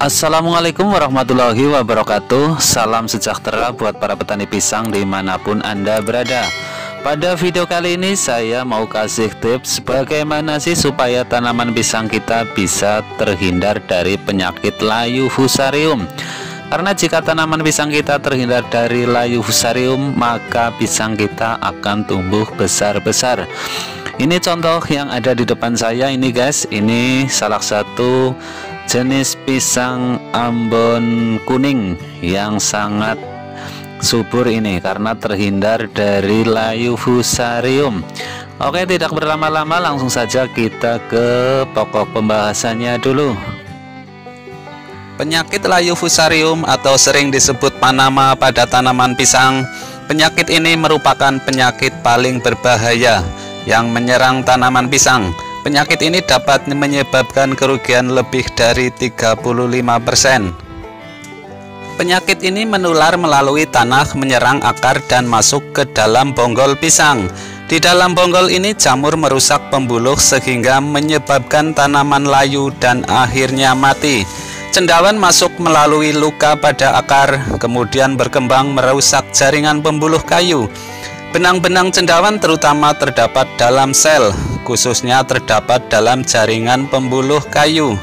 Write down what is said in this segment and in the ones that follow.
Assalamualaikum warahmatullahi wabarakatuh. Salam sejahtera buat para petani pisang dimanapun Anda berada. Pada video kali ini saya mau kasih tips bagaimana sih supaya tanaman pisang kita bisa terhindar dari penyakit layu fusarium. Karena jika tanaman pisang kita terhindar dari layu fusarium, maka pisang kita akan tumbuh besar-besar. Ini contoh yang ada di depan saya ini guys. Ini salah satu jenis pisang Ambon kuning yang sangat subur ini karena terhindar dari layu fusarium. Oke, tidak berlama-lama langsung saja kita ke pokok pembahasannya dulu. Penyakit layu fusarium atau sering disebut panama pada tanaman pisang. Penyakit ini merupakan penyakit paling berbahaya yang menyerang tanaman pisang. Penyakit ini dapat menyebabkan kerugian lebih dari 35%. Penyakit ini menular melalui tanah, menyerang akar dan masuk ke dalam bonggol pisang. Di dalam bonggol ini jamur merusak pembuluh sehingga menyebabkan tanaman layu dan akhirnya mati. Cendawan masuk melalui luka pada akar, kemudian berkembang merusak jaringan pembuluh kayu. Benang-benang cendawan terutama terdapat dalam sel, khususnya terdapat dalam jaringan pembuluh kayu.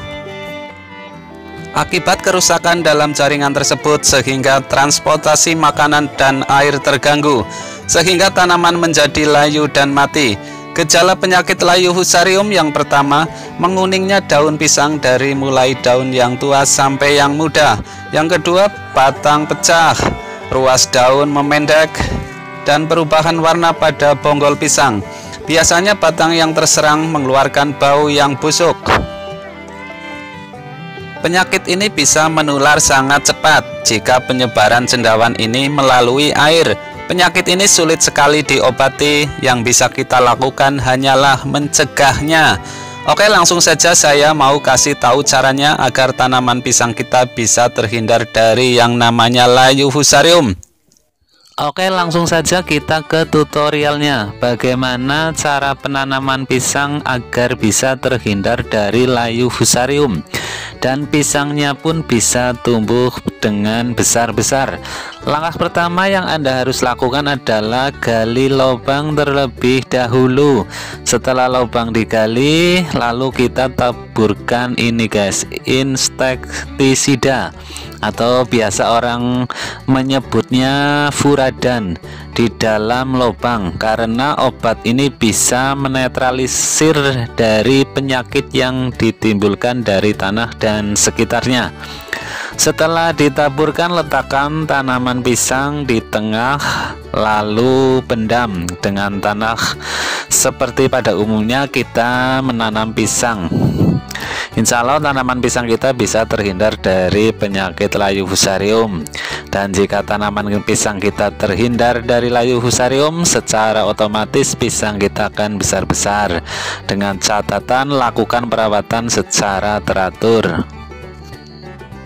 Akibat kerusakan dalam jaringan tersebut sehingga transportasi makanan dan air terganggu, sehingga tanaman menjadi layu dan mati. Gejala penyakit layu fusarium yang pertama, menguningnya daun pisang dari mulai daun yang tua sampai yang muda. Yang kedua, batang pecah, ruas daun memendek, dan perubahan warna pada bonggol pisang. Biasanya batang yang terserang mengeluarkan bau yang busuk. Penyakit ini bisa menular sangat cepat jika penyebaran cendawan ini melalui air. Penyakit ini sulit sekali diobati, yang bisa kita lakukan hanyalah mencegahnya. Oke, langsung saja saya mau kasih tahu caranya agar tanaman pisang kita bisa terhindar dari yang namanya layu fusarium. Oke, langsung saja kita ke tutorialnya. Bagaimana cara penanaman pisang agar bisa terhindar dari layu fusarium dan pisangnya pun bisa tumbuh dengan besar-besar. Langkah pertama yang Anda harus lakukan adalah gali lubang terlebih dahulu. Setelah lubang digali, lalu kita taburkan ini guys, insektisida atau biasa orang menyebutnya furadan di dalam lubang, karena obat ini bisa menetralisir dari penyakit yang ditimbulkan dari tanah dan sekitarnya. Setelah ditaburkan, letakkan tanaman pisang di tengah lalu pendam dengan tanah seperti pada umumnya kita menanam pisang. Insya Allah tanaman pisang kita bisa terhindar dari penyakit layu fusarium. Dan jika tanaman pisang kita terhindar dari layu fusarium, secara otomatis pisang kita akan besar-besar. Dengan catatan lakukan perawatan secara teratur.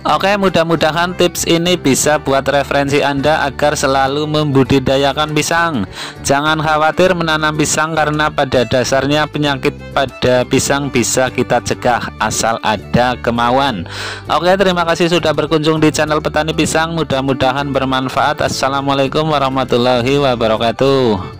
Oke, mudah-mudahan tips ini bisa buat referensi Anda agar selalu membudidayakan pisang. Jangan khawatir menanam pisang karena pada dasarnya penyakit pada pisang bisa kita cegah asal ada kemauan. Oke, terima kasih sudah berkunjung di channel Petani Pisang. Mudah-mudahan bermanfaat. Assalamualaikum warahmatullahi wabarakatuh.